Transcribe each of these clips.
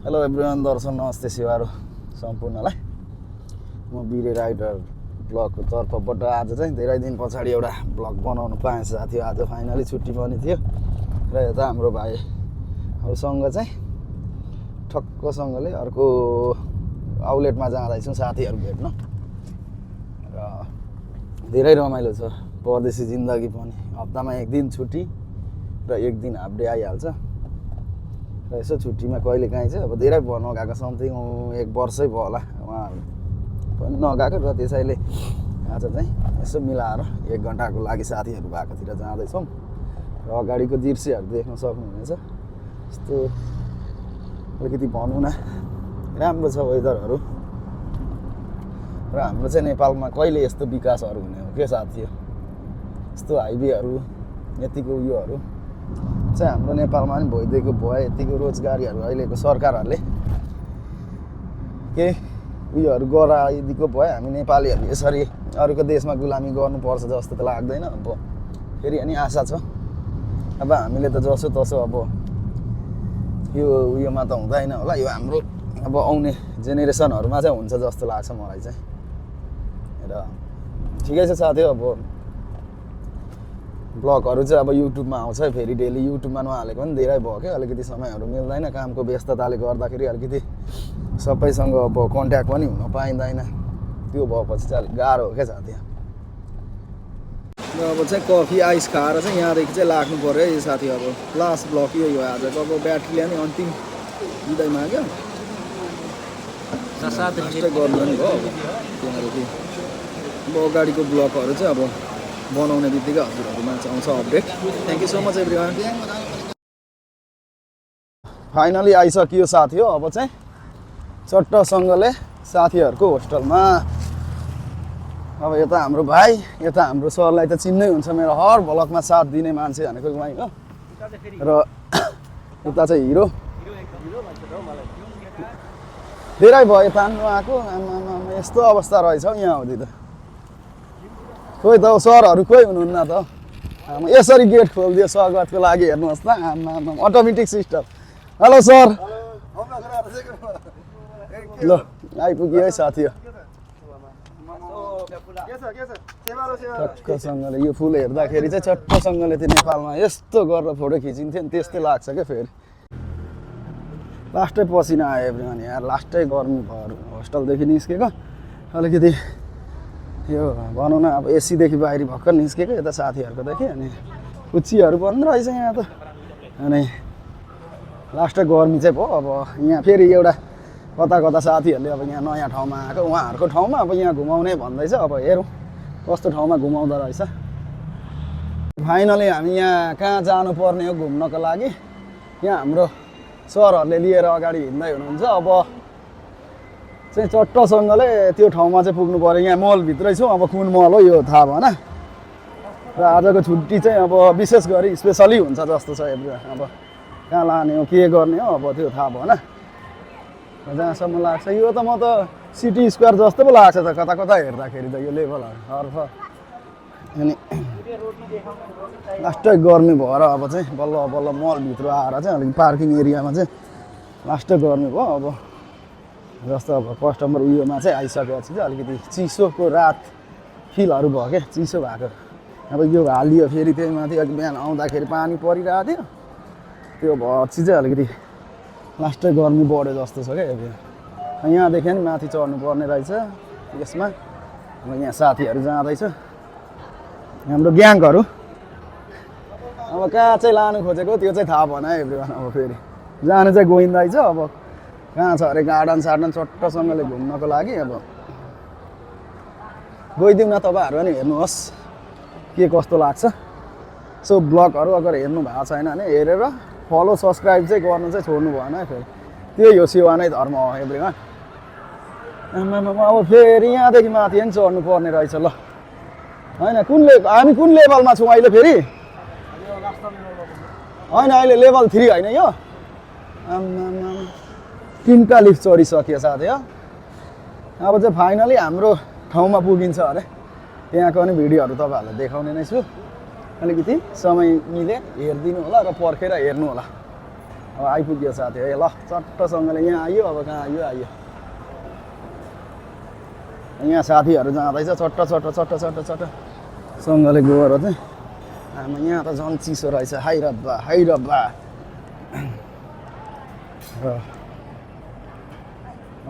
Hello everyone, दर्शन नमस्ते शिवारो सम्पूर्णलाई। म बिरे राइडर ब्लगको तर्फबाट आज चाहिँ धेरै दिन पछाडि एउटा ब्लग बनाउनु पाएँ साथी। आज फाइनली छुट्टी पनि थियो र यता हाम्रो भाइहरूसँग चाहिँ ठक्कसँगले अर्को आउटलेटमा जाँदैछौँ साथीहरू भेट्न। र धेरै रमाइलो छ परदेशी जिन्दगी पनि। हप्तामा एक दिन छुट्टी र एक दिन हाफ डे आइहाल्छ। र यसो छुट्टीमा कहिले काहीँ चाहिँ अब धेरै भयो नगएको, समथिङ एक वर्षै भयो होला उहाँहरू पनि नगएको। र त्यसैले आज चाहिँ यसो मिलाएर एक घन्टाको लागि साथीहरू भएकोतिर जाँदैछौँ। र अगाडिको दृश्यहरू देख्न सक्नुहुनेछ। यस्तो अलिकति भनौँ न राम्रो छ वेदरहरू। र हाम्रो चाहिँ नेपालमा कहिले यस्तो विकासहरू हुने हो के साथी? यस्तो हाइवेहरू यतिको उयोहरू चाहिँ हाम्रो नेपालमा पनि भइदिएको भए, यतिको रोजगारीहरू अहिलेको सरकारहरूले केही उयोहरू गराइदिएको भए हामी नेपालीहरू यसरी अरूको देशमा गुलामी गर्नुपर्छ जस्तो त लाग्दैन। अब फेरि अनि आशा छ। अब हामीले त जसो तसो अब यो उयोमा त हुँदैन होला, यो हाम्रो अब आउने जेनेरेसनहरूमा चाहिँ हुन्छ जस्तो लाग्छ मलाई चाहिँ। र ठिकै छ साथी, अब ब्लगहरू चाहिँ अब युट्युबमा आउँछ फेरि डेली। युट्युबमा नहालेको पनि धेरै भयो क्या, अलिकति समयहरू मिल्दैन कामको व्यस्तताले गर्दाखेरि। अलिकति सबैसँग अब कन्ट्याक्ट पनि हुन पाइँदैन, त्यो भएपछि चाहिँ अलिक गाह्रो हो क्या साथी। र अब चाहिँ कफी आइस खाएर चाहिँ यहाँदेखि चाहिँ लाग्नु पऱ्यो है साथी। अब लास्ट ब्लग यही हो आजको। अब ब्याट्रीले नि अन्तिम बिदाइमा क्या गर्नु पनि भयो। त्यहाँदेखि अब अगाडिको ब्लगहरू चाहिँ अब बनाउने बित्तिकै हजुरहरूमा आउँछ update. Thank you so much everyone. Finally आइसकियो साथी हो। अब चाहिँ चट्टसँगले साथीहरूको होस्टेलमा। अब यता हाम्रो भाइ, यता हाम्रो सरलाई त चिन्नै हुन्छ, मेरो हर भ्लगमा साथ दिने मान्छे भनेको उहाँ हो। र यता चाहिँ हिरो धेरै भयो तान्नु आएको। यस्तो अवस्था रहेछ यहाँ हुँदै त। खोइ त सरहरू कोही हुनुहुन्न त। यसरी गेट खोलिदियो स्वागतको लागि, हेर्नुहोस् त। Automatic system. Hello sir. ल आइपुग्यो है साथी। चट्टसँगले यो फुल हेर्दाखेरि चाहिँ चट्टसँगले त्यो नेपालमा यस्तो गरेर फोटो खिचिन्थ्यो नि, त्यस्तै लाग्छ क्या। फेरि लास्टै पसिना आयो एभ्रिवान यार। लास्टै गर्मी भयो होस्टेलदेखि निस्केको। अलिकति यो भनौँ न अब एसीदेखि बाहिर भर्खर निस्केको यता साथीहरूको देखि। अनि कुच्चीहरू पनि रहेछ यहाँ त। अनि लास्टै गर्मी चाहिँ भयो। अब यहाँ फेरि एउटा कता कता साथीहरूले अब यहाँ नयाँ ठाउँमा आएको, उहाँहरूको ठाउँमा अब यहाँ घुमाउने भन्दैछ। अब हेरौँ कस्तो ठाउँमा घुमाउँदो रहेछ। फाइनली हामी यहाँ कहाँ जानुपर्ने हो घुम्नको लागि? यहाँ हाम्रो सरहरूले लिएर अगाडि हिँड्दै हुनुहुन्छ। अब चाहिँ चट्टसँगले त्यो ठाउँमा चाहिँ पुग्नु पऱ्यो। यहाँ मलभित्रै छौँ। अब कुन मल हो यो थाहा भएन। र आजको छुट्टी चाहिँ अब विशेष गरी स्पेसली हुन्छ जस्तो छ एभ्रिवान। अब कहाँ लाने हो के गर्ने हो अब त्यो थाहा भएन। जहाँसम्म लाग्छ यो त म त सिटी स्क्वायर जस्तो पो लाग्छ त कता कता हेर्दाखेरि त यो लेभलहरू। अनि लास्टै गर्मी भएर अब चाहिँ बल्ल बल्ल मलभित्र आएर चाहिँ अलिक पार्किङ एरियामा चाहिँ लास्टै गर्मी भयो। अब जस्तो अब कस्टमर उयोमा चाहिँ आइसकेपछि चाहिँ अलिकति चिसोको रात फिलहरू भयो क्या, चिसो भएको। अब यो हालियो फेरि त्यही माथि अघि बिहान आउँदाखेरि पानी परिरहेको थियो, त्यो भएपछि चाहिँ अलिकति लास्टै गर्मी बढ्यो जस्तो छ क्या। यहाँदेखि नि माथि चढ्नु पर्ने रहेछ यसमा। अब यहाँ साथीहरू जाँदैछ हाम्रो ग्याङहरू। अब कहाँ चाहिँ लानु खोजेको त्यो चाहिँ थाहा भएन एभ्रिवान। अब फेरि जानु चाहिँ गइँदैछ। अब कहाँ छ अरे गार्डन सार्डन चट्टसँगले घुम्नको लागि। अब गइदिउँ न, तपाईँहरू पनि हेर्नुहोस् के कस्तो लाग्छ। सो ब्लगहरू अगर हेर्नु भएको छैन भने हेरेर फलो सब्सक्राइब चाहिँ गर्नु चाहिँ छोड्नु भएन है। फेरि त्यही हो सेवा नै धर्म हो एभ्रिवान। अब फेरि यहाँदेखि माथि पनि चढ्नु पर्ने रहेछ। ल होइन हामी कुन लेभलमा छौँ अहिले? फेरि होइन अहिले लेभल 3 होइन यो। तिनवटा लिफ्ट चढिसक्यो साथी हो। अब चाहिँ फाइनली हाम्रो ठाउँमा पुगिन्छ अरे। त्यहाँको पनि भिडियोहरू तपाईँहरूलाई देखाउने नै छु। अलिकति समय मिले हेरिदिनु होला र पर्खेर हेर्नु होला। अब आइपुग्यो साथी है ल चट्टसँगले यहाँ आइयो अब कहाँ आइयो यहाँ साथीहरू जाँदैछ चट्टसँगले गएर चाहिँ आमा यहाँ त झन् चिसो रहेछ हाइ रब्बा र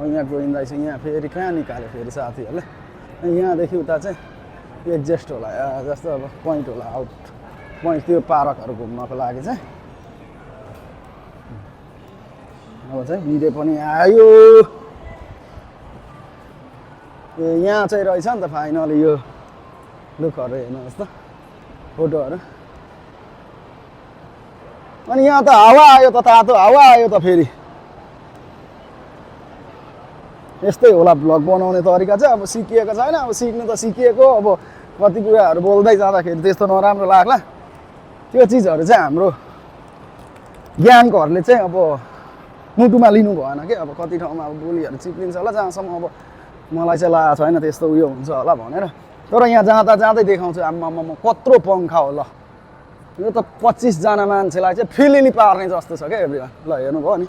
यहाँ गइँदैछ यहाँ फेरि कहाँ निकाल्यो फेरि साथीहरूले यहाँदेखि उता चाहिँ एडजस्ट होला जस्तो अब पोइन्ट होला आउट पोइन्ट त्यो पार्कहरू घुम्नको लागि चाहिँ अब चाहिँ भिडियो पनि आयो यहाँ चाहिँ रहेछ नि त फाइनली यो लुकहरू हेर्नुहोस् त फोटोहरू अनि यहाँ त हावा आयो त तातो हावा आयो त फेरि यस्तै होला भ्लग बनाउने तरिका चाहिँ अब सिकिएको छैन अब सिक्नु त सिकिएको अब कति कुराहरू बोल्दै जाँदाखेरि त्यस्तो नराम्रो लाग्ला त्यो चिजहरू चाहिँ हाम्रो ज्ञानकोहरूले चाहिँ अब मुटुमा लिनु भएन कि अब कति ठाउँमा अब बोलीहरू चिप्लिन्छ होला जहाँसम्म अब मलाई चाहिँ लागेको छैन त्यस्तो उयो हुन्छ होला भनेर तर यहाँ जाँदै देखाउँछु आम्मामा कत्रो पङ्खा हो ल यो त 25 जना मान्छेलाई चाहिँ फिलिली पार्ने जस्तो छ क्या एभ्रिवान ल हेर्नुभयो नि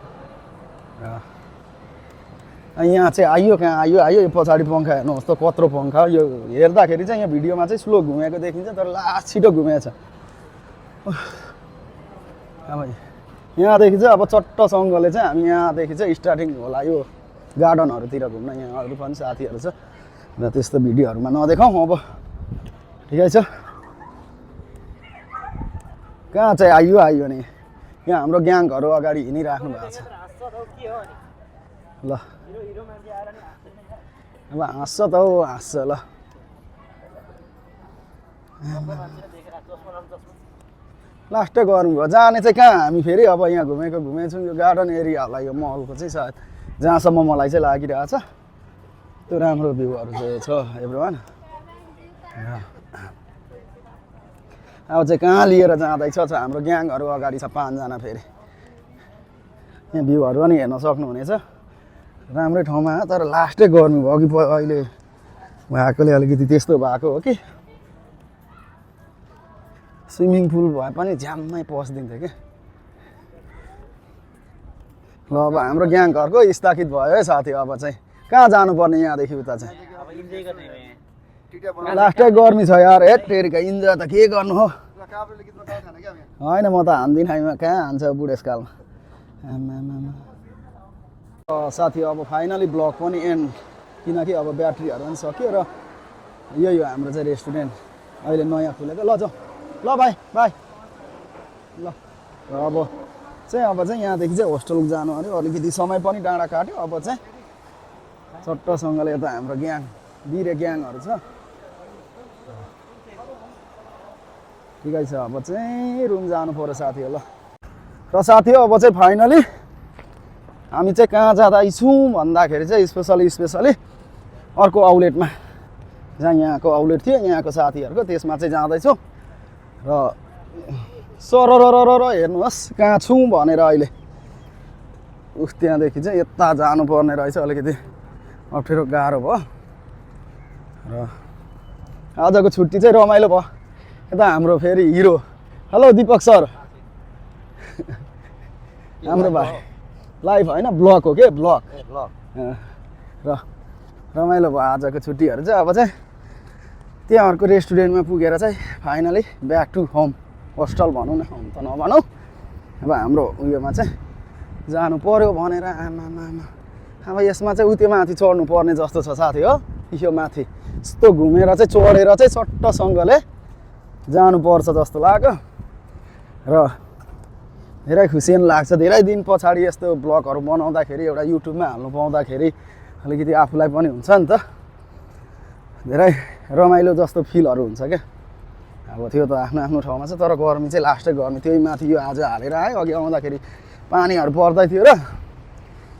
यहाँ चाहिँ आइयो कहाँ आइयो यो पछाडि पङ्खा हेर्नुहोस् त कत्रो पङ्खा यो हेर्दाखेरि चाहिँ यहाँ भिडियोमा चाहिँ स्लो घुमेको देखिन्छ तर लास्ट छिटो घुमेको छ अब यहाँदेखि चाहिँ अब चट्टसँगले चाहिँ हामी यहाँदेखि चाहिँ स्टार्टिङ होला यो गार्डनहरूतिर घुम्न यहाँ अरू पनि साथीहरू छ र त्यस्तो भिडियोहरूमा नदेखाउँ अब ठिकै छ कहाँ चाहिँ आइयो नि यहाँ हाम्रो ग्याङहरू अगाडि हिँडिराख्नु भएको छ ल अब हाँस्छ त हौ हाँस्छ ल लास्टै गर्नुभयो जाने चाहिँ कहाँ हामी फेरि अब यहाँ घुमेछौँ यो गार्डन एरिया होला यो मलको चाहिँ सायद जहाँसम्म मलाई चाहिँ लागिरहेको छ त्यो राम्रो भ्यूहरू चाहिँ छ एभ्रिवान अब चाहिँ कहाँ लिएर जाँदैछ हाम्रो ग्याङहरू अगाडि छ 5 जना फेरि यहाँ भ्यूहरू पनि हेर्न सक्नुहुनेछ राम्रै ठाउँमा तर लास्टै गर्नु भयो कि अहिले भएकोले अलिकति त्यस्तो भएको हो कि स्विमिङ पुल भए पनि झ्याम्मै पस्दिन्थ्यो कि ल अब हाम्रो ग्याङ घरको स्थापित भयो है साथी अब चाहिँ कहाँ जानुपर्ने यहाँदेखि उता चाहिँ लास्टै गर्मी छ यार हेट टेरिका इन्जोय त के गर्नु हो होइन म त हान्दिनँ कहाँ हान्छ बुढेसकालमा साथी अब फाइनली ब्लग पनि एन्ड किनकि अब ब्याट्रीहरू पनि सक्यो र यही हो हाम्रो चाहिँ रेस्टुरेन्ट अहिले नयाँ खुलेको ल जाउँ ल बाई ल अब चाहिँ यहाँदेखि चाहिँ होस्टेल जानु अरे अलिकति समय पनि डाँडा काट्यो अब चाहिँ चट्टसँगले यता हाम्रो ग्याङ बिरे ग्याङहरू छ ठिकै छ अब चाहिँ रुम जानु पर्यो साथी ल र साथी अब चाहिँ फाइनली हामी चाहिँ कहाँ जाँदैछौँ भन्दाखेरि चाहिँ स्पेसली अर्को आउटलेटमा जहाँ यहाँको आउटलेट थियो यहाँको साथीहरूको त्यसमा चाहिँ जाँदैछौँ र सरर हेर्नुहोस् कहाँ छौँ भनेर अहिले त्यहाँदेखि चाहिँ यता जानुपर्ने रहेछ अलिकति अप्ठ्यारो गाह्रो भयो र आजको छुट्टी चाहिँ रमाइलो भयो यता हाम्रो फेरि हिरो हेलो दिपक सर हाम्रो भाइ लाइभ होइन ब्लग हो के ब्लग र रमाइलो भयो आजको छुट्टीहरू चाहिँ अब चाहिँ त्यहाँ अर्को रेस्टुरेन्टमा पुगेर चाहिँ finally back to home hostel भनौँ न होम त नभनौँ अब हाम्रो उयोमा चाहिँ जानु पर्यो भनेर आमामा अब यसमा चाहिँ उत्यो माथि चढ्नु पर्ने जस्तो छ साथी हो यो माथि यस्तो घुमेर चाहिँ चढेर चाहिँ चट्टसँगले जानुपर्छ जस्तो लाग्यो र धेरै खुसी पनि लाग्छ धेरै दिन पछाडि यस्तो ब्लगहरू बनाउँदाखेरि एउटा युट्युबमा हाल्नु पाउँदाखेरि अलिकति आफूलाई पनि हुन्छ नि त धेरै रमाइलो जस्तो फिलहरू हुन्छ क्या अब त्यो त आफ्नो आफ्नो ठाउँमा छ तर गर्मी चाहिँ लास्टै गर्मी त्यही माथि यो आज हालेर आयो अघि आउँदाखेरि पानीहरू पर्दै थियो र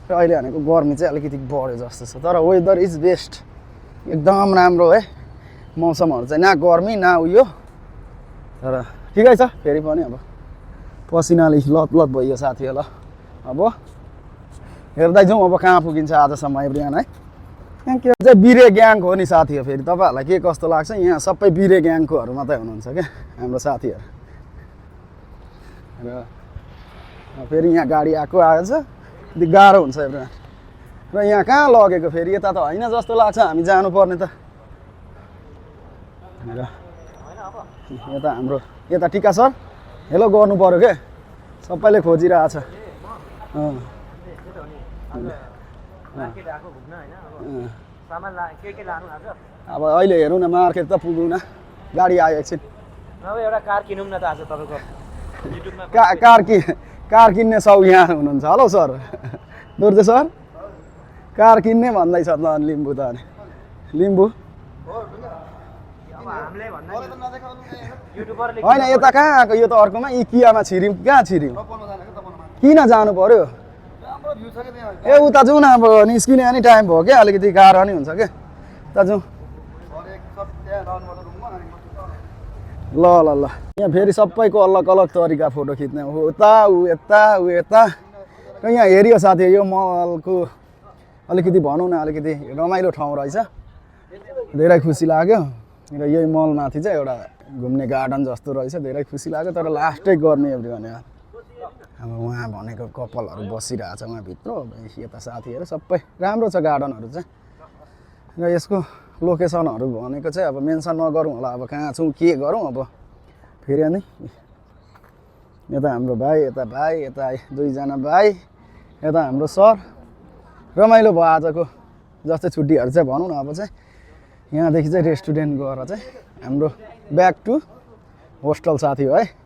अहिले भनेको गर्मी चाहिँ अलिकति बढ्यो जस्तो छ तर वेदर इज बेस्ट एकदम राम्रो है मौसमहरू चाहिँ न गर्मी न उयो तर ठिकै छ फेरि पनि अब पसिनाले लत भइयो साथी ल अब हेर्दै जाउँ अब कहाँ पुगिन्छ आजसम्म एभ्रिवान है यहाँ के चाहिँ बिरे ग्याङको हो नि साथी हो फेरि तपाईँहरूलाई के कस्तो लाग्छ यहाँ सबै बिरे ग्याङकोहरू मात्रै हुनुहुन्छ क्या हाम्रो साथीहरू र फेरि यहाँ गाडी आएछ यति गाह्रो हुन्छ एउटा र यहाँ कहाँ लगेको फेरि यता त होइन जस्तो लाग्छ हामी जानुपर्ने त यता हाम्रो यता टिका सर हेलो गर्नु पर्यो के सबैले खोजिरहेछ अब अहिले हेरौँ न मार्केट त पुगौँ न गाडी आयो एकछिन एउटा कार किनौँ न त आज तपाईँको युट्युबमा कार किन्ने सौ यहाँ हुनुहुन्छ हेलो सर दुर्जे सर कार किन्ने भन्दैछ त लिम्बू त अनि लिम्बू होइन यता कहाँ आएको यो त अर्कोमा इकियामा छिर्यौँ कहाँ छिर्यौँ किन जानु पर्यो ए उता जाउँ न अब निस्किने अनि टाइम भयो क्या अलिकति गाह्रो नि हुन्छ क्या उता जाउँ ल ल ल यहाँ फेरि सबैको अलग अलग तरिका फोटो खिच्ने हो उता ऊ यता यहाँ हेरियो साथी यो मलको अलिकति भनौँ न अलिकति रमाइलो ठाउँ रहेछ धेरै खुसी लाग्यो र यही मलमाथि चाहिँ एउटा घुम्ने गार्डन जस्तो रहेछ धेरै खुसी लाग्यो तर लास्टै गर्ने एभ्री भने अब उहाँ भनेको कपालहरू बसिरहेछ उहाँभित्र यता साथीहरू सबै राम्रो छ गार्डनहरू चाहिँ र यसको लोकेसनहरू भनेको चाहिँ अब मेन्सन नगरौँ होला अब कहाँ छौँ के गरौँ अब फेरि अनि यता हाम्रो भाइ यता दुईजना भाइ यता हाम्रो सर रमाइलो भयो आजको जस्तै छुट्टीहरू चाहिँ भनौँ न अब चाहिँ यहाँदेखि चाहिँ रेस्टुरेन्ट गएर चाहिँ हाम्रो ब्याक टु होस्टल साथी हो है